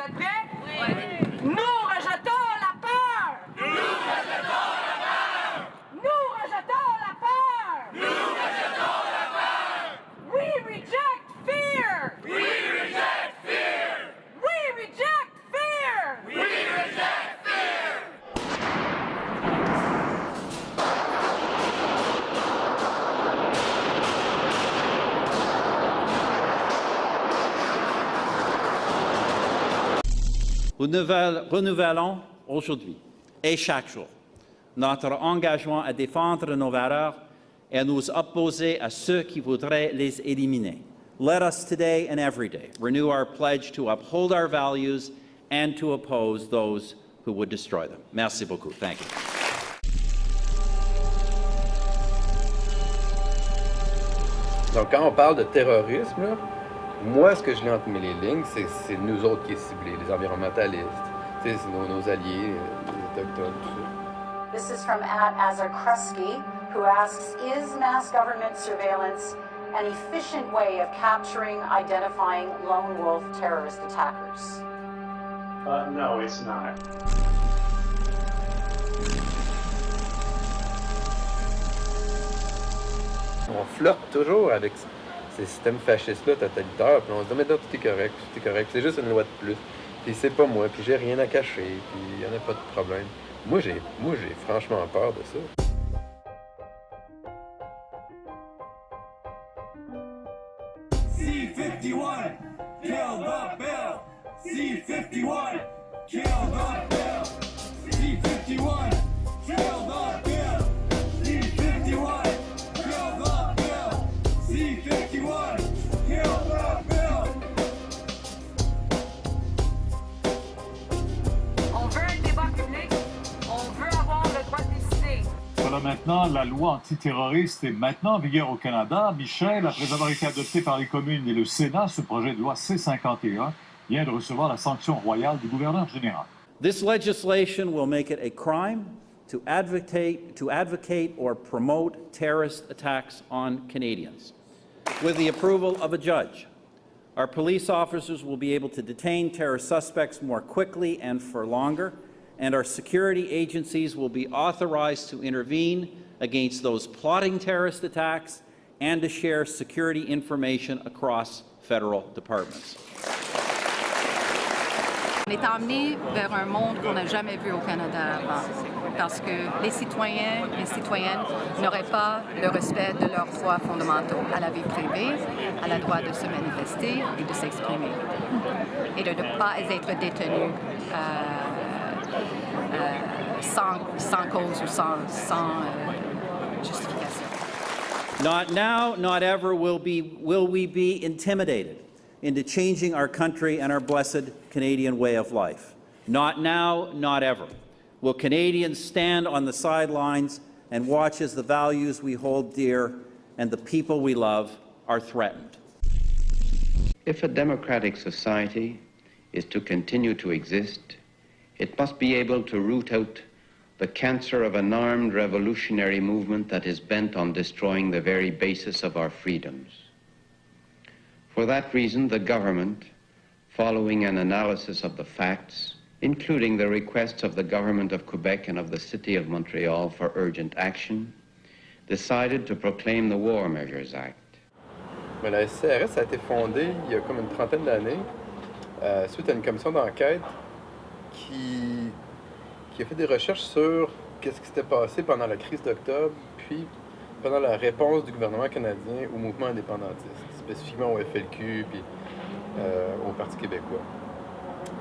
êtes prêts? Oui. Nous rejetons la peur! Nous rejetons la peur! Nous rejetons la peur! Nous rejetons la peur! We reject fear! We reject fear! We reject fear! We reject fear! Nous renouvelons aujourd'hui et chaque jour notre engagement à défendre nos valeurs et à nous opposer à ceux qui voudraient les éliminer. Let us today and every day renew our pledge to uphold our values and to oppose those who would destroy them. Merci beaucoup. Thank you. Donc, quand on parle de terrorisme, là, moi, ce que je lis entre les lignes, c'est nous autres qui est ciblé, les environnementalistes, c'est nos alliés, les Autochtones, tout ça. This is from @Azar Kresge, who asks, is mass government surveillance an efficient way of capturing, identifying lone wolf terrorist attackers? No, it's not. On flirte toujours avec ces systèmes fascistes-là, totalitaires, puis on se dit, mais là, tout est correct, c'est juste une loi de plus. Puis c'est pas moi, puis j'ai rien à cacher, puis il n'y en a pas de problème. Moi, j'ai franchement peur de ça. C-51, kill the bill! C-51, kill the bill! C-51, kill the bill! C-51, kill the bill! C-51, kill the bill! On veut un débat public. On veut avoir le droit de décider. Voilà maintenant, la loi antiterroriste est maintenant en vigueur au Canada. Michel, après avoir été adopté par les communes et le Sénat, ce projet de loi C-51 vient de recevoir la sanction royale du gouverneur général. This legislation will make it a crime to advocate or promote terrorist attacks on Canadians. With the approval of a judge, our police officers will be able to detain terrorist suspects more quickly and for longer, and our security agencies will be authorized to intervene against those plotting terrorist attacks and to share security information across federal departments. On est emmené vers un monde qu'on n'a jamais vu au Canada avant, parce que les citoyens et citoyennes n'auraient pas le respect de leurs droits fondamentaux à la vie privée, à la droit de se manifester et de s'exprimer, et de ne pas être détenus sans cause ou sans justification. Not now, not ever will we be intimidated into changing our country and our blessed Canadian way of life. Not now, not ever will Canadians stand on the sidelines and watch as the values we hold dear and the people we love are threatened. If a democratic society is to continue to exist, it must be able to root out the cancer of an armed revolutionary movement that is bent on destroying the very basis of our freedoms. For that reason, the government, following an analysis of the facts, including the requests of the government of Quebec and of the City of Montreal for urgent action, decided to proclaim the War Measures Act. Mais la SCRS a été fondée il y a comme une trentaine d'années, suite à une commission d'enquête qui a fait des recherches sur qu'est-ce qui s'était passé pendant la crise d'octobre, puis pendant la réponse du gouvernement canadien au mouvement indépendantiste, spécifiquement au FLQ, puis au Parti québécois.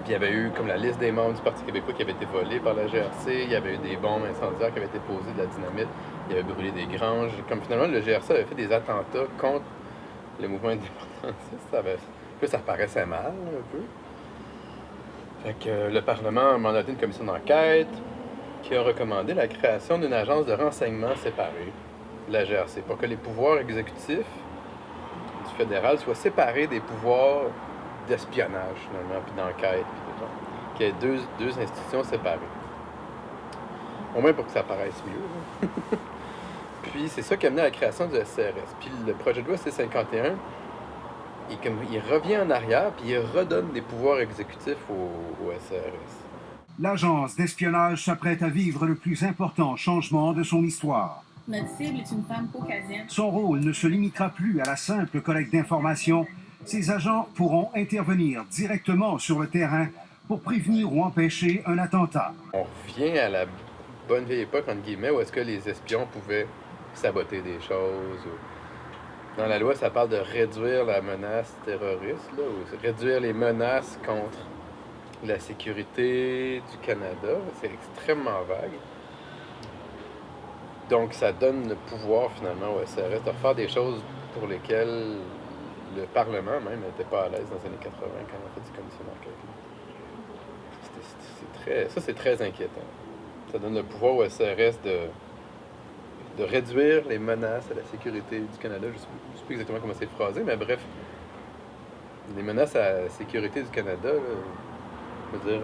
Puis il y avait eu comme la liste des membres du Parti québécois qui avait été volés par la GRC, il y avait eu des bombes incendiaires qui avaient été posées, de la dynamite, il y avait brûlé des granges. Comme finalement le GRC avait fait des attentats contre le mouvement indépendantiste, ça paraissait mal un peu. Fait que le Parlement a mandaté une commission d'enquête qui a recommandé la création d'une agence de renseignement séparée de la GRC pour que les pouvoirs exécutifs du fédéral soient séparés des pouvoirs d'espionnage, finalement, puis d'enquête, puis tout ça. Qu'il y ait deux institutions séparées. Au moins pour que ça paraisse mieux. Puis c'est ça qui a amené à la création du SCRS. Puis le projet de loi C-51, il revient en arrière puis il redonne des pouvoirs exécutifs au SRS. L'agence d'espionnage s'apprête à vivre le plus important changement de son histoire. Notre cible est une femme caucasienne. Son rôle ne se limitera plus à la simple collecte d'informations. Ces agents pourront intervenir directement sur le terrain pour prévenir ou empêcher un attentat. On revient à la bonne vieille époque, entre guillemets, où est-ce que les espions pouvaient saboter des choses. Dans la loi, ça parle de réduire la menace terroriste, là, ou réduire les menaces contre la sécurité du Canada. C'est extrêmement vague. Donc, ça donne le pouvoir, finalement, au SRS de faire des choses pour lesquelles le Parlement, même, n'était pas à l'aise dans les années 80 quand on a fait des commissions d'enquête. Ça, c'est très inquiétant. Ça donne le pouvoir au SRS de réduire les menaces à la sécurité du Canada. Je ne sais plus exactement comment c'est phrasé, mais bref, les menaces à la sécurité du Canada, là, je veux dire,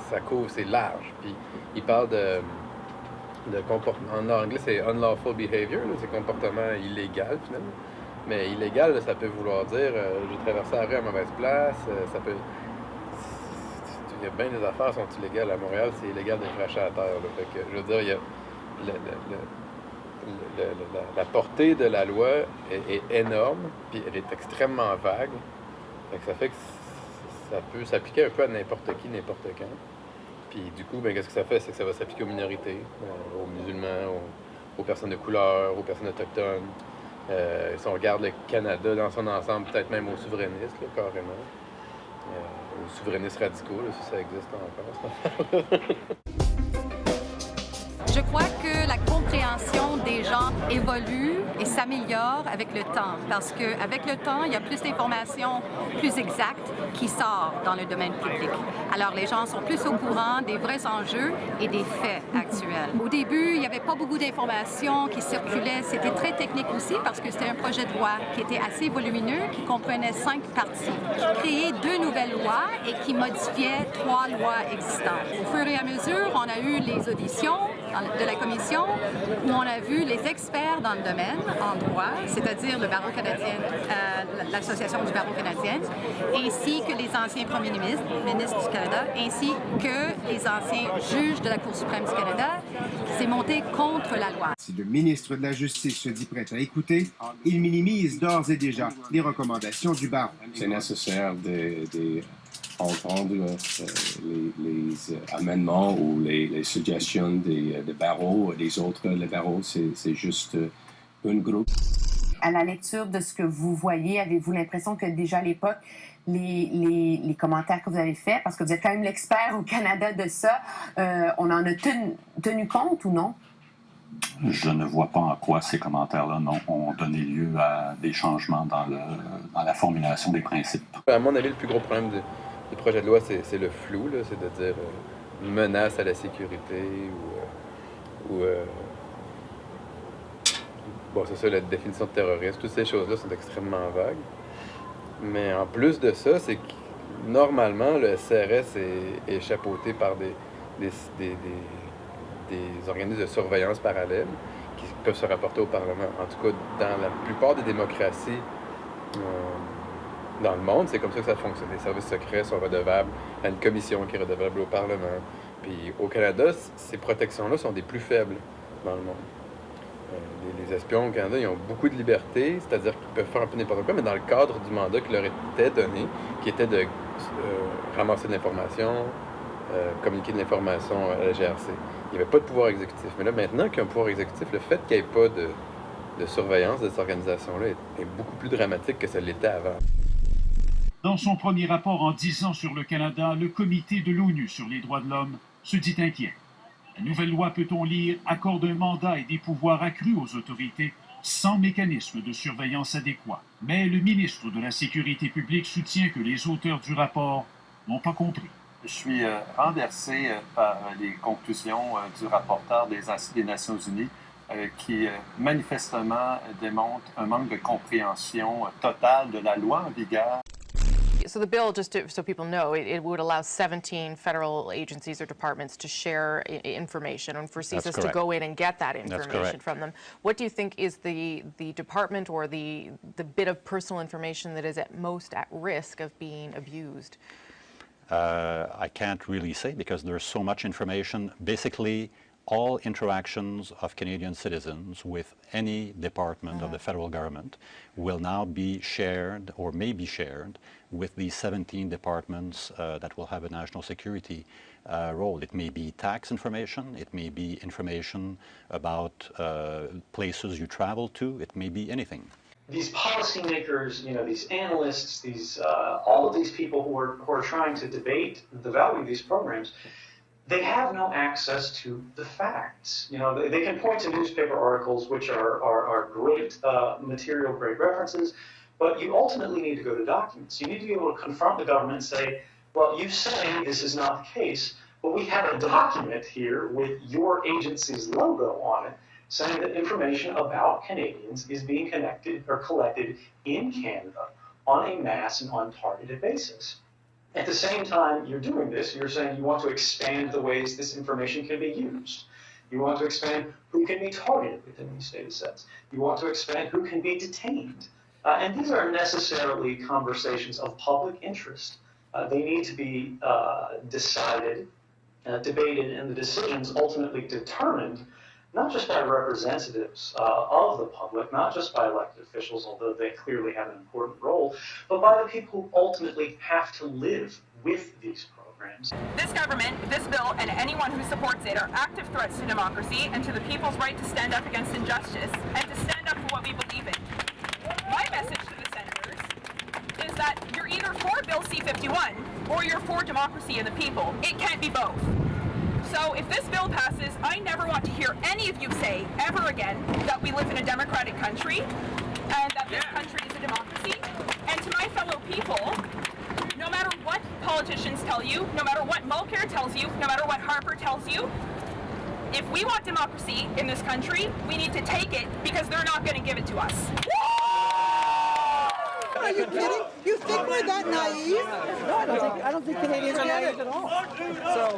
ça couvre, c'est large. Puis, il parle de comportement. En anglais, c'est unlawful behavior, là, c'est comportement illégal, finalement. Mais illégal, là, ça peut vouloir dire j'ai traversé la rue à mauvaise place, ça peut. Il y a bien des affaires qui sont illégales. À Montréal, c'est illégal de cracher à terre. Là. Fait que, je veux dire, il y a la portée de la loi est énorme, puis elle est extrêmement vague. Fait que ça fait que ça peut s'appliquer un peu à n'importe qui, n'importe quand. Puis du coup, ben, qu'est-ce que ça fait? C'est que ça va s'appliquer aux minorités, aux musulmans, aux personnes de couleur, aux personnes autochtones. Si on regarde le Canada dans son ensemble, peut-être même aux souverainistes, là, carrément. Aux souverainistes radicaux, là, si ça existe encore. Je crois que la compréhension des gens évolue et s'améliore avec le temps, parce qu'avec le temps, il y a plus d'informations plus exactes qui sortent dans le domaine public. Alors, les gens sont plus au courant des vrais enjeux et des faits actuels. Au début, il n'y avait pas beaucoup d'informations qui circulaient. C'était très technique aussi, parce que c'était un projet de loi qui était assez volumineux, qui comprenait 5 parties, qui créait 2 nouvelles lois et qui modifiait 3 lois existantes. Au fur et à mesure, on a eu les auditions de la commission où on a vu les experts dans le domaine en droit, c'est-à-dire le barreau canadien, l'association du barreau canadien, ainsi que les anciens premiers ministres du Canada, ainsi que les anciens juges de la Cour suprême du Canada, qui s'est monté contre la loi. Si le ministre de la Justice se dit prêt à écouter, il minimise d'ores et déjà les recommandations du barreau. C'est nécessaire d'entendre les amendements ou les suggestions des barreaux, des autres. Les barreaux, c'est juste un groupe. À la lecture de ce que vous voyez, avez-vous l'impression que déjà à l'époque, les commentaires que vous avez faits, parce que vous êtes quand même l'expert au Canada de ça, on en a tenu compte ou non? Je ne vois pas en quoi ces commentaires-là ont donné lieu à des changements dans la formulation des principes. À mon avis, le plus gros problème du projet de loi, c'est le flou, là, c'est de dire une menace à la sécurité ou bon, c'est ça, la définition de terrorisme. Toutes ces choses-là sont extrêmement vagues. Mais en plus de ça, c'est que normalement, le SRS est chapeauté par des organismes de surveillance parallèles qui peuvent se rapporter au Parlement. En tout cas, dans la plupart des démocraties dans le monde, c'est comme ça que ça fonctionne. Les services secrets sont redevables à une commission qui est redevable au Parlement. Puis au Canada, ces protections-là sont des plus faibles dans le monde. Les espions au Canada, ils ont beaucoup de liberté, c'est-à-dire qu'ils peuvent faire un peu n'importe quoi, mais dans le cadre du mandat qui leur était donné, qui était de ramasser de l'information, communiquer de l'information à la GRC. Il n'y avait pas de pouvoir exécutif. Mais là, maintenant qu'il y a un pouvoir exécutif, le fait qu'il n'y ait pas de surveillance de cette organisation-là est beaucoup plus dramatique que ça l'était avant. Dans son premier rapport en 10 ans sur le Canada, le Comité de l'ONU sur les droits de l'homme se dit inquiet. La nouvelle loi, peut-on lire, accorde un mandat et des pouvoirs accrus aux autorités sans mécanisme de surveillance adéquat. Mais le ministre de la Sécurité publique soutient que les auteurs du rapport n'ont pas compris. Je suis renversé par les conclusions du rapporteur des Nations unies qui manifestement démontre un manque de compréhension totale de la loi en vigueur. So the bill, just so people know, it would allow 17 federal agencies or departments to share information and for CSIS to go in and get that information from them. What do you think is the department or the bit of personal information that is at most at risk of being abused? I can't really say because there's so much information. Basically, all interactions of Canadian citizens with any department of the federal government will now be shared or may be shared with the 17 departments that will have a national security role. It may be tax information, it may be information about places you travel to, it may be anything. These policymakers, these analysts, these all of these people who are trying to debate the value of these programs, they have no access to the facts. They can point to newspaper articles, which are great material, great references, but you ultimately need to go to documents. You need to be able to confront the government and say, well, you say this is not the case, but we have a document here with your agency's logo on it saying that information about Canadians is being collected in Canada on a mass and untargeted basis. At the same time you're doing this, you're saying you want to expand the ways this information can be used. You want to expand who can be targeted within these data sets. You want to expand who can be detained. And these are necessarily conversations of public interest. They need to be decided, debated, and the decisions ultimately determined not just by representatives of the public, not just by elected officials, although they clearly have an important role, but by the people who ultimately have to live with these programs. This government, this bill, and anyone who supports it are active threats to democracy and to the people's right to stand up against injustice and to stand up for what we believe in. My message to the senators is that you're either for Bill C-51 or you're for democracy and the people. It can't be both. So if this bill passes, I never want to hear any of you say ever again that we live in a democratic country and that this country is a democracy. And to my fellow people, no matter what politicians tell you, no matter what Mulcair tells you, no matter what Harper tells you, if we want democracy in this country, we need to take it because they're not going to give it to us. Are you kidding? You think we're that naive? No, I don't think Canadians are naive at all. So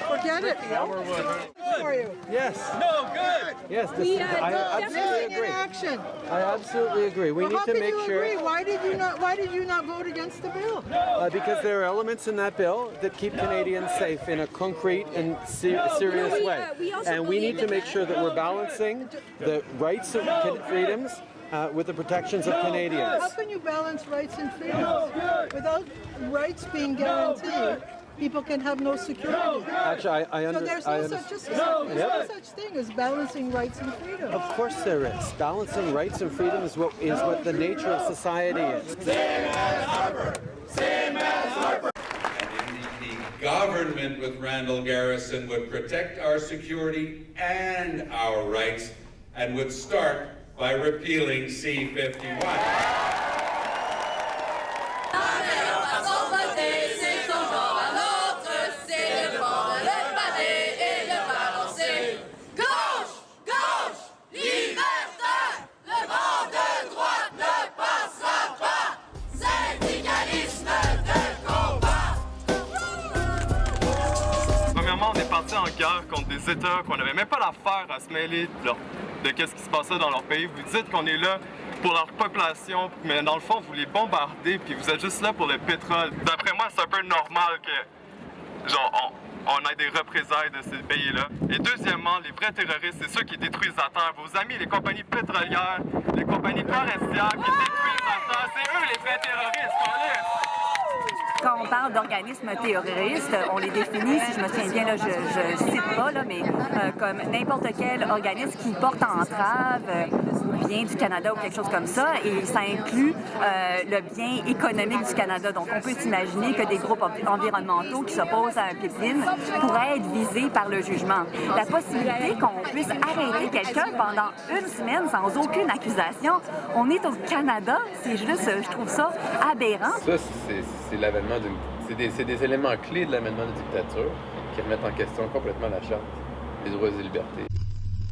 forget it. Good for you. Yes. No, good. Yes, I absolutely agree. Action. I absolutely agree. We need to make sure. Agree? Why did you not vote against the bill? Because there are elements in that bill that keep Canadians safe in a concrete and serious way. And we need to make sure that we're balancing the rights and freedoms with the protections of Canadians. How can you balance rights and freedoms? Without rights being guaranteed, people can have no security. Actually, I understand. So there's no such thing as balancing rights and freedoms. Of course there is. Balancing rights and freedoms is what the nature of society is. Same as Harper! Same as Harper! The government with Randall Garrison would protect our security and our rights and would start by repealing C-51. Premièrement, on est parti en guerre contre des États qu'on n'avait même pas l'affaire à se mêler de qu'est-ce qui se passait dans leur pays. Vous dites qu'on est là pour leur population, mais dans le fond, vous les bombardez, puis vous êtes juste là pour le pétrole. D'après moi, c'est un peu normal que, on ait des représailles de ces pays-là. Et deuxièmement, les vrais terroristes, c'est ceux qui détruisent la terre. Vos amis, les compagnies pétrolières, les compagnies forestières qui détruisent la terre, c'est eux les vrais terroristes. Quand on parle d'organismes terroristes, on les définit, si je me souviens bien, là, je cite pas, là, mais comme n'importe quel organisme qui porte entrave au bien du Canada ou quelque chose comme ça, et ça inclut le bien économique du Canada. Donc, on peut s'imaginer que des groupes environnementaux qui s'opposent à un pipeline pourraient être visés par le jugement. La possibilité qu'on puisse arrêter quelqu'un pendant une semaine sans aucune accusation, on est au Canada, c'est juste, je trouve ça aberrant. Ça, c'est l'avènement c'est des éléments clés de l'amendement de dictature qui remettent en question complètement la Charte des droits et libertés.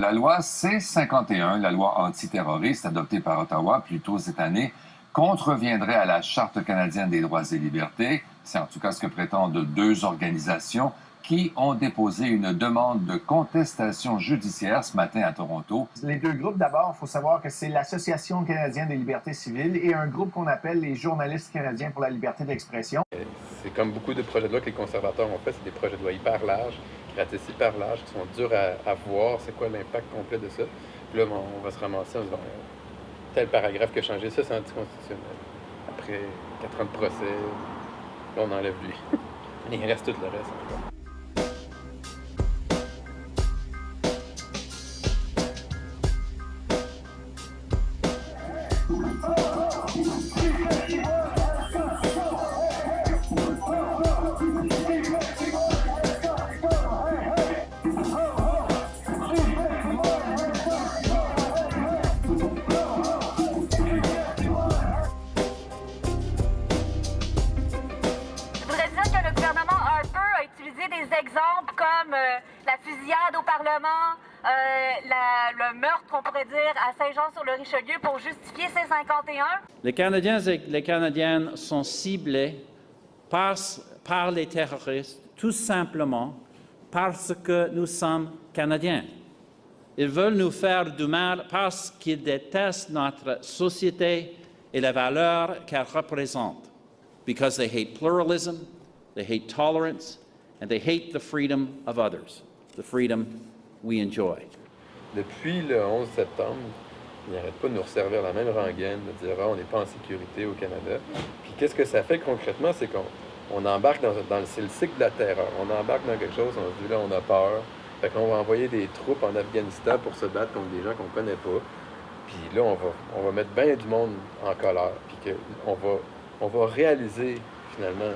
La loi C-51, la loi antiterroriste adoptée par Ottawa plus tôt cette année, contreviendrait à la Charte canadienne des droits et libertés. C'est en tout cas ce que prétendent 2 organisations qui ont déposé une demande de contestation judiciaire ce matin à Toronto. Les 2 groupes, d'abord, il faut savoir que c'est l'Association canadienne des libertés civiles et un groupe qu'on appelle les journalistes canadiens pour la liberté d'expression. C'est comme beaucoup de projets de loi que les conservateurs ont fait, c'est des projets de loi hyper larges, qui ratissent hyper larges, qui sont durs à voir, c'est quoi l'impact complet de ça. Puis là, on va se ramasser en disant tel paragraphe qui a changé, ça c'est anticonstitutionnel. Après 4 ans de procès, là on enlève lui. Il reste tout le reste encore. Exemples comme la fusillade au Parlement, le meurtre, on pourrait dire, à Saint-Jean-sur-le-Richelieu pour justifier C-51. Les Canadiens et les Canadiennes sont ciblés par les terroristes tout simplement parce que nous sommes Canadiens. Ils veulent nous faire du mal parce qu'ils détestent notre société et les valeurs qu'elle représente. Because they hate pluralism, they hate tolerance, and they hate the freedom of others, the freedom we enjoy. Depuis le 11 septembre, ils n'arrêtent pas de nous resservir la même rengaine, de dire on n'est pas en sécurité au Canada. Puis qu'est-ce que ça fait concrètement, c'est qu'on embarque c'est le cycle de la terreur. On embarque dans quelque chose, on se dit là on a peur, fait qu'on va envoyer des troupes en Afghanistan pour se battre contre des gens qu'on ne connaît pas. Puis là on va mettre bien du monde en colère, puis on va réaliser finalement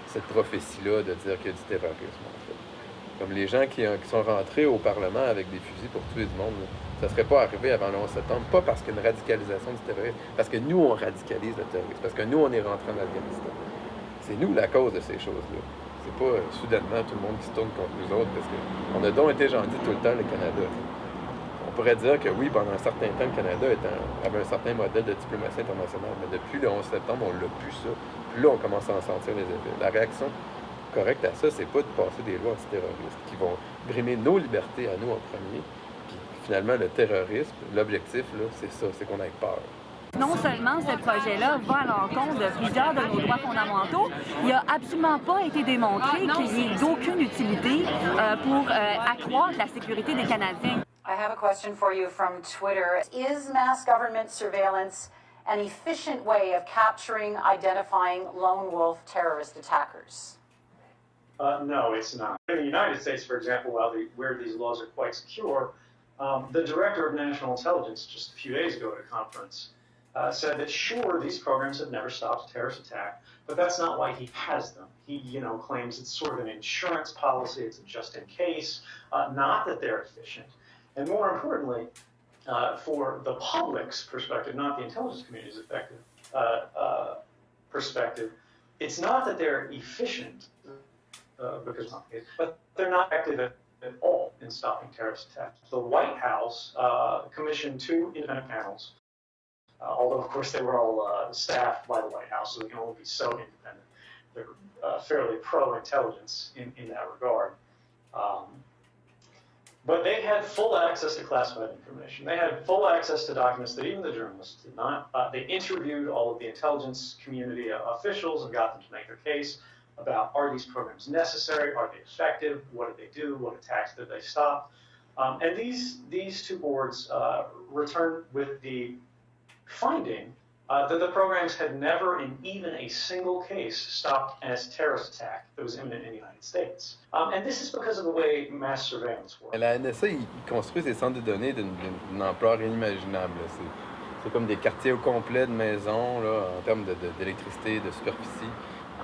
cette prophétie-là de dire qu'il y a du terrorisme, en fait. Comme les gens qui sont rentrés au Parlement avec des fusils pour tuer du monde, là, ça ne serait pas arrivé avant le 11 septembre, pas parce qu'il y a une radicalisation du terrorisme, parce que nous, on radicalise le terrorisme, parce que nous, on est rentrés en Afghanistan. C'est nous la cause de ces choses-là. C'est pas soudainement tout le monde qui se tourne contre nous autres, parce qu'on a donc été gentils tout le temps, le Canada. On pourrait dire que oui, pendant un certain temps, le Canada avait un certain modèle de diplomatie internationale, mais depuis le 11 septembre, on l'a plus ça. Puis là, on commence à en sentir les effets. La réaction correcte à ça, c'est pas de passer des lois antiterroristes qui vont brimer nos libertés à nous en premier. Puis finalement, le terrorisme, l'objectif, là, c'est ça, c'est qu'on ait peur. Non seulement ce projet-là va à l'encontre de plusieurs de nos droits fondamentaux, il n'a absolument pas été démontré qu'il n'y ait d'aucune utilité pour accroître la sécurité des Canadiens. I have a question for you from Twitter. Is mass government surveillance an efficient way of capturing, identifying lone wolf terrorist attackers? No, it's not. In the United States, for example, where these laws are quite secure, the Director of National Intelligence just a few days ago at a conference said that sure, these programs have never stopped a terrorist attack, but that's not why he has them. He, claims it's sort of an insurance policy, it's a just in case, not that they're efficient. And more importantly, for the public's perspective, not the intelligence community's perspective, it's not that they're efficient, but they're not effective at all in stopping terrorist attacks. The White House commissioned 2 independent panels, although of course they were all staffed by the White House, so they can only be so independent. They're fairly pro-intelligence in that regard. But they had full access to classified information. They had full access to documents that even the journalists did not. They interviewed all of the intelligence community officials and got them to make their case about, are these programs necessary? Are they effective? What did they do? What attacks did they stop? And these 2 boards returned with the finding that the programs had never, in even a single case, stopped a terrorist attack that was imminent in the United States. And this is because of the way mass surveillance works. La NSA, ils construisent des centres de données d'une ampleur inimaginable. C'est comme des quartiers au complet de maisons, là, en termes d'électricité, de superficie.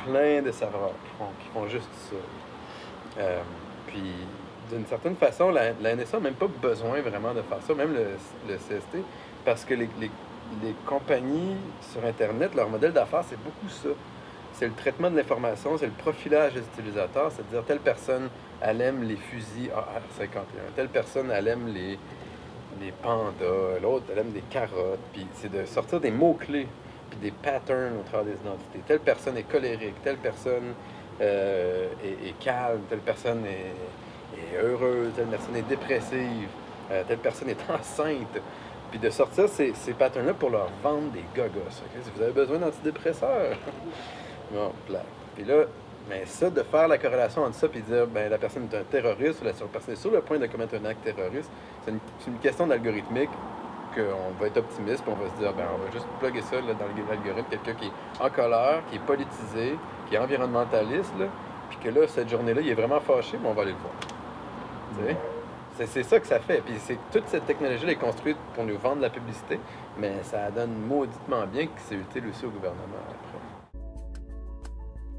Plein de serveurs qui font juste ça. Puis, d'une certaine façon, la NSA n'a même pas besoin vraiment de faire ça, même le CST, parce que les compagnies sur Internet, leur modèle d'affaires, c'est beaucoup ça. C'est le traitement de l'information, c'est le profilage des utilisateurs, c'est-à-dire telle personne, elle aime les fusils AR-51, telle personne, elle aime les pandas, l'autre, elle aime des carottes, puis c'est de sortir des mots-clés puis des patterns au travers des identités. Telle personne est colérique, telle personne est calme, telle personne est heureuse, telle personne est dépressive, telle personne est enceinte. Puis de sortir ces patterns-là pour leur vendre des gogos. Okay? Si vous avez besoin d'antidépresseurs, bon, plat. Puis là, mais ça, de faire la corrélation entre ça et dire ben la personne est un terroriste ou la personne est sur le point de commettre un acte terroriste, c'est une question d'algorithmique qu'on va être optimiste, puis on va se dire ben on va juste plugger ça là, dans l'algorithme, quelqu'un qui est en colère, qui est politisé, qui est environnementaliste, là, puis que là, cette journée-là, il est vraiment fâché, mais on va aller le voir. C'est ça que ça fait. Puis toute cette technologie est construite pour nous vendre la publicité, mais ça donne mauditement bien que c'est utile aussi au gouvernement après.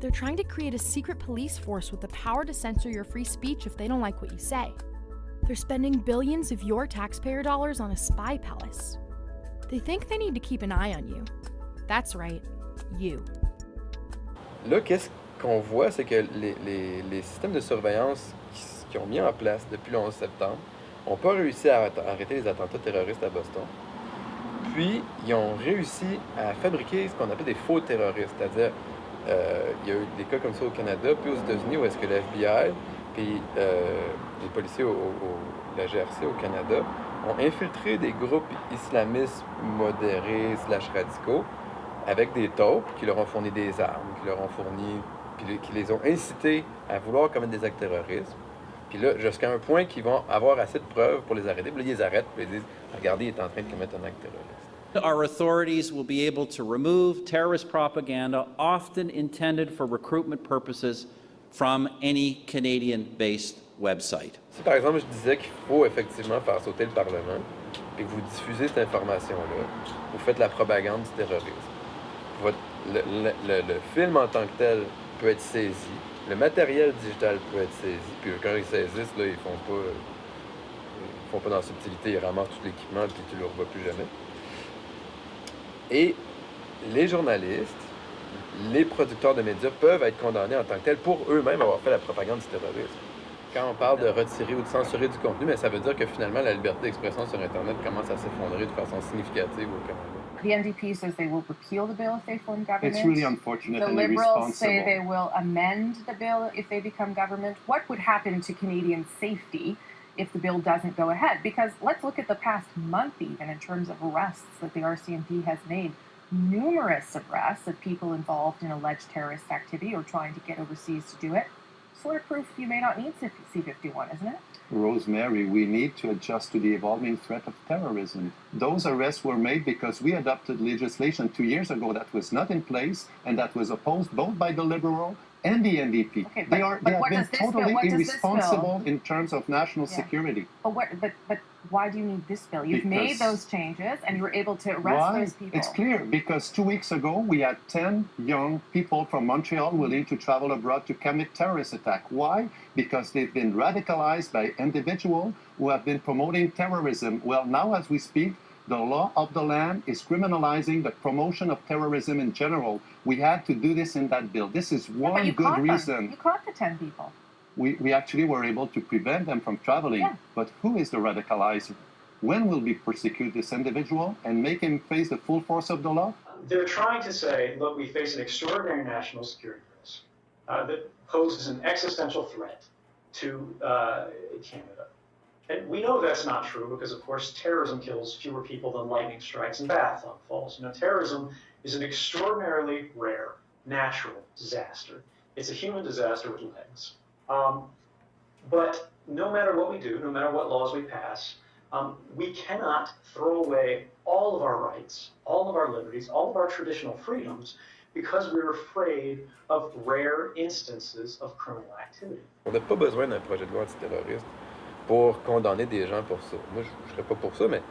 They're trying to create a secret police force with the power to censor your free speech if they don't like what you say. They're spending billions of your taxpayer dollars on a spy palace. They think they need to keep an eye on you. That's right, you. Là, qu'est-ce qu'on voit, c'est que les systèmes de surveillance qui ont mis en place depuis le 11 septembre n'ont pas réussi à arrêter les attentats terroristes à Boston. Puis, ils ont réussi à fabriquer ce qu'on appelle des faux terroristes, c'est-à-dire, il y a eu des cas comme ça au Canada, puis aux États-Unis, où est-ce que le FBI, puis les policiers, la GRC au Canada, ont infiltré des groupes islamistes modérés / radicaux avec des taupes qui leur ont fourni des armes, qui leur ont fourni, puis qui les ont incités à vouloir commettre des actes terroristes. Puis là, jusqu'à un point qu'ils vont avoir assez de preuves pour les arrêter. Puis là, ils les arrêtent, puis ils disent « Regardez, il est en train de commettre un acte terroriste ». Our authorities will be able to remove terrorist propaganda, often intended for recruitment purposes, from any Canadian-based website. Si par exemple, je disais qu'il faut effectivement faire sauter le Parlement, puis que vous diffusez cette information-là, vous faites la propagande du terrorisme. Le film en tant que tel peut être saisi. Le matériel digital peut être saisi, puis quand ils saisissent, là, ils font pas dans la subtilité, ils ramassent tout l'équipement, puis tu ne le revois plus jamais. Et les journalistes, les producteurs de médias peuvent être condamnés en tant que tels pour eux-mêmes avoir fait la propagande du terrorisme. Quand on parle de retirer ou de censurer du contenu, mais ça veut dire que finalement, la liberté d'expression sur Internet commence à s'effondrer de façon significative au Canada. The NDP says they will repeal the bill if they form government. It's really unfortunate the and Liberals say irresponsible. they will amend the bill if they become government. What would happen to Canadian safety if the bill doesn't go ahead? Because let's look at the past month even in terms of arrests that the RCMP has made. Numerous arrests of people involved in alleged terrorist activity or trying to get overseas to do it. Sort of proof you may not need C-51, isn't it? Rosemary, we need to adjust to the evolving threat of terrorism. Those arrests were made because we adopted legislation 2 years ago that was not in place and that was opposed both by the Liberal and the NDP. Okay, they have been totally irresponsible in terms of national security. But why do you need this bill? You've made those changes and you were able to arrest those people. It's clear, because 2 weeks ago we had 10 young people from Montreal willing to travel abroad to commit terrorist attack. Why? Because they've been radicalized by individuals who have been promoting terrorism. Well, now as we speak, the law of the land is criminalizing the promotion of terrorism in general. We had to do this in that bill. This is one good reason. You caught the 10 people. We actually were able to prevent them from traveling. Yeah. But who is the radicalizer? When will we persecute this individual and make him face the full force of the law? They're trying to say, look, we face an extraordinary national security risk that poses an existential threat to Canada. And we know that's not true because, of course, terrorism kills fewer people than lightning strikes and bathtub falls. You know, terrorism is an extraordinarily rare natural disaster. It's a human disaster with legs. But no matter what we do, no matter what laws we pass, we cannot throw away all of our rights, all of our liberties, all of our traditional freedoms because we're afraid of rare instances of criminal activity. On n'a pas besoin d'un projet de loi antiterroriste pour condamner des gens pour ça. Moi, je ne serais pas pour ça, mais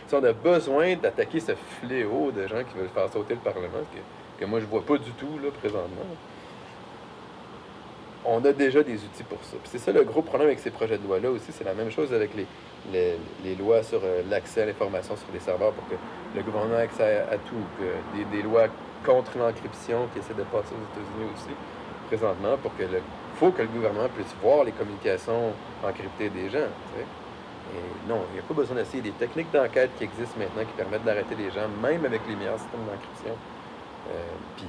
si on a besoin d'attaquer ce fléau de gens qui veulent faire sauter le Parlement, que moi je vois pas du tout là, présentement, on a déjà des outils pour ça. Puis c'est ça le gros problème avec ces projets de loi-là aussi, c'est la même chose avec les lois sur l'accès à l'information sur les serveurs pour que le gouvernement ait accès à tout, que des lois contre l'encryption qui essaient de passer aux États-Unis aussi, présentement, pour que faut que le gouvernement puisse voir les communications encryptées des gens. Tu sais. Et non, il n'y a pas besoin d'essayer des techniques d'enquête qui existent maintenant qui permettent d'arrêter les gens, même avec les meilleurs systèmes d'encryption. Puis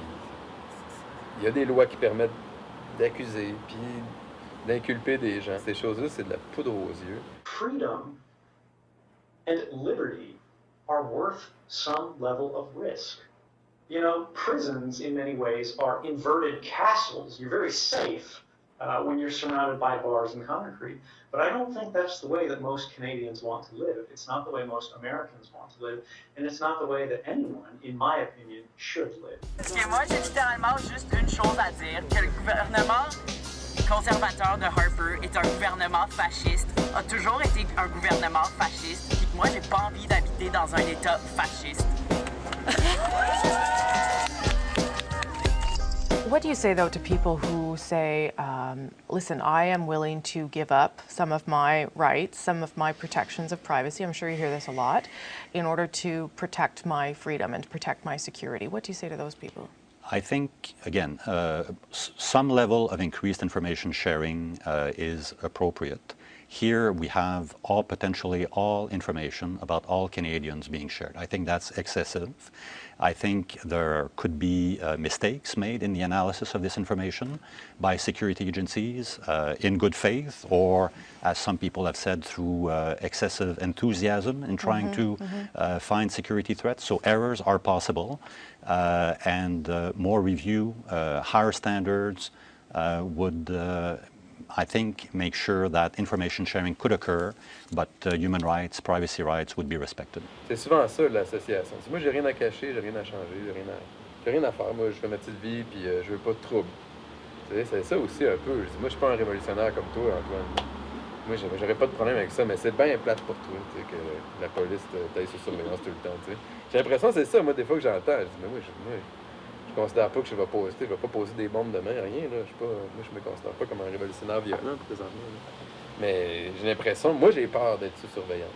il y a des lois qui permettent d'accuser, puis d'inculper des gens. Ces choses-là, c'est de la poudre aux yeux. Freedom and liberty are worth some level of risk. You know, prisons in many ways are inverted castles. You're very safe when you're surrounded by bars and concrete. But I don't think that's the way that most Canadians want to live. It's not the way most Americans want to live. And it's not the way that anyone, in my opinion, should live. Parce que moi, j'ai littéralement juste une chose à dire, que le gouvernement conservateur de Harper est un gouvernement fasciste, a toujours été un gouvernement fasciste, et que moi, j'ai pas envie d'habiter dans un État fasciste. What do you say, though, to people who say, listen, I am willing to give up some of my rights, some of my protections of privacy, I'm sure you hear this a lot, in order to protect my freedom and to protect my security? What do you say to those people? I think, again, some level of increased information sharing is appropriate. Here we have potentially all information about all Canadians being shared. I think that's excessive. I think there could be mistakes made in the analysis of this information by security agencies in good faith, or, as some people have said, through excessive enthusiasm in trying to find security threats. So errors are possible, and more review, higher standards would I think, make sure that information sharing could occur, but human rights, privacy rights would be respected. C'est souvent ça, l'association. Moi, j'ai rien à cacher, j'ai rien à changer, j'ai rien à faire. Moi, je fais ma petite vie, puis je veux pas de trouble. C'est ça aussi un peu. Je dis, moi, je suis pas un révolutionnaire comme toi, Antoine. Moi, j'aurais pas de problème avec ça, mais c'est bien plate pour toi, que la police t'aille sur surveillance tout le temps, t'sais. J'ai l'impression que c'est ça, moi, des fois que j'entends. Je dis, mais moi, je considère pas que je vais pas poser des bombes demain, rien, là. Moi, je me considère pas comme un révolutionnaire violent, présentement. Là. Mais j'ai l'impression, moi, j'ai peur d'être sous surveillance.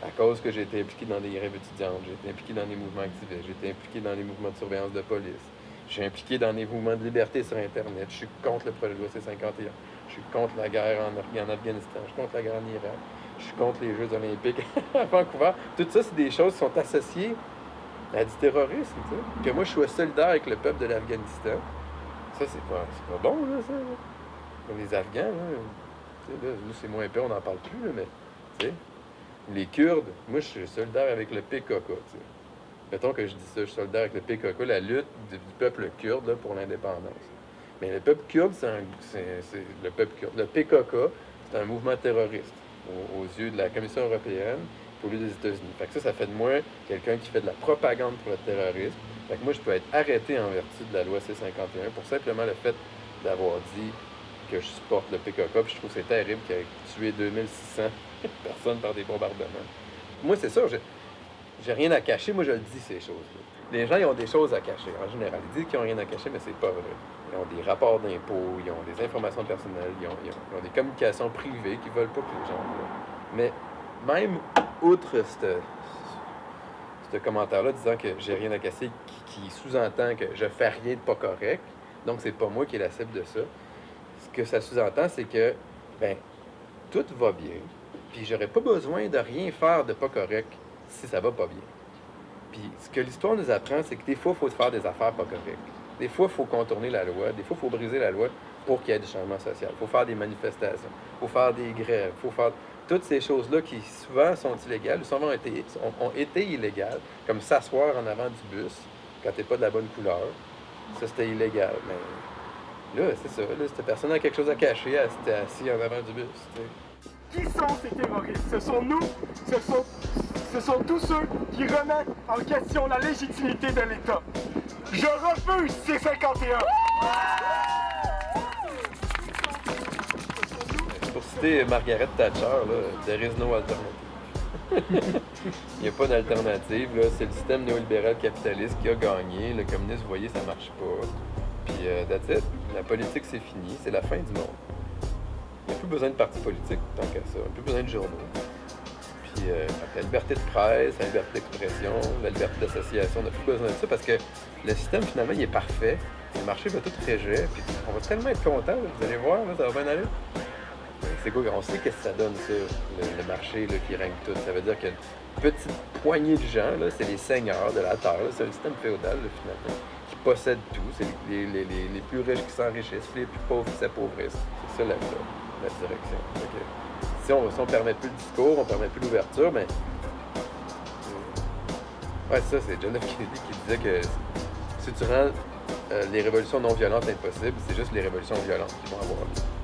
À cause que j'ai été impliqué dans des grèves étudiantes, j'ai été impliqué dans des mouvements activistes, j'ai été impliqué dans des mouvements de surveillance de police, je suis impliqué dans des mouvements de liberté sur Internet, je suis contre le projet de loi C-51, je suis contre la guerre en Afghanistan, je suis contre la guerre en Irak, je suis contre les Jeux olympiques à Vancouver. Tout ça, c'est des choses qui sont associées à du terrorisme, tu sais. Que moi, je sois solidaire avec le peuple de l'Afghanistan. Ça, c'est pas bon, là, ça. Là. Comme les Afghans, là. Tu sais, là, nous, c'est moins peur, on n'en parle plus, là, mais, tu sais, les Kurdes, moi, je suis solidaire avec le PKK, tu sais. Mettons que je dis ça, je suis solidaire avec le PKK, la lutte du peuple kurde, là, pour l'indépendance. Mais le peuple kurde, c'est le peuple kurde. Le PKK, c'est un mouvement terroriste aux yeux de la Commission européenne, au lieu des États-Unis. Fait que ça fait de moi quelqu'un qui fait de la propagande pour le terrorisme. Fait que moi, je peux être arrêté en vertu de la loi C-51 pour simplement le fait d'avoir dit que je supporte le PKK. Puis je trouve que c'est terrible qu'il ait tué 2600 personnes par des bombardements. Moi, c'est ça. J'ai rien à cacher. Moi, je le dis, ces choses-là. Les gens, ils ont des choses à cacher, en général. Ils disent qu'ils n'ont rien à cacher, mais c'est pas vrai. Ils ont des rapports d'impôts, ils ont des informations personnelles, ils ont des communications privées qu'ils ne veulent pas que les gens voient. Mais même outre ce commentaire-là disant que j'ai rien à casser, qui sous-entend que je fais rien de pas correct, donc c'est pas moi qui est la cible de ça. Ce que ça sous-entend, c'est que, ben, tout va bien, puis j'aurais pas besoin de rien faire de pas correct si ça va pas bien. Puis ce que l'histoire nous apprend, c'est que des fois, il faut faire des affaires pas correctes. Des fois, il faut contourner la loi, des fois, il faut briser la loi pour qu'il y ait du changement social. Il faut faire des manifestations, il faut faire des grèves, il faut faire toutes ces choses-là qui souvent sont illégales, ou souvent ont été illégales, comme s'asseoir en avant du bus quand t'es pas de la bonne couleur. Ça, c'était illégal. Mais là, c'est ça. Là, cette personne a quelque chose à cacher, elle s'était assis en avant du bus. T'sais. Qui sont ces terroristes? Ce sont nous, ce sont tous ceux qui remettent en question la légitimité de l'État. Je refuse C-51! Pour citer Margaret Thatcher, là, there is no alternative. Il n'y a pas d'alternative. C'est le système néolibéral capitaliste qui a gagné. Le communisme, vous voyez, ça ne marche pas. Puis, that's it. La politique, c'est fini. C'est la fin du monde. Il n'y a plus besoin de partis politiques tant qu'à ça. Il n'y a plus besoin de journaux. Puis, la liberté de presse, la liberté d'expression, la liberté d'association, on n'a plus besoin de ça parce que le système, finalement, il est parfait. Le marché va tout régler. Puis, on va tellement être contents. Vous allez voir, là, ça va bien aller. C'est quoi? On sait qu'est-ce que ça donne, ça, le marché là, qui règne tout. Ça veut dire qu'il y a une petite poignée de gens, là, c'est les seigneurs de la terre, là, c'est un système féodal, là, finalement, qui possède tout. C'est les plus riches qui s'enrichissent, les plus pauvres qui s'appauvrissent. C'est ça la direction. Si on permet plus le discours, on permet plus l'ouverture, mais... Ouais, ça, c'est John F. Kennedy qui disait que si tu rends les révolutions non violentes impossibles, c'est juste les révolutions violentes qui vont avoir lieu.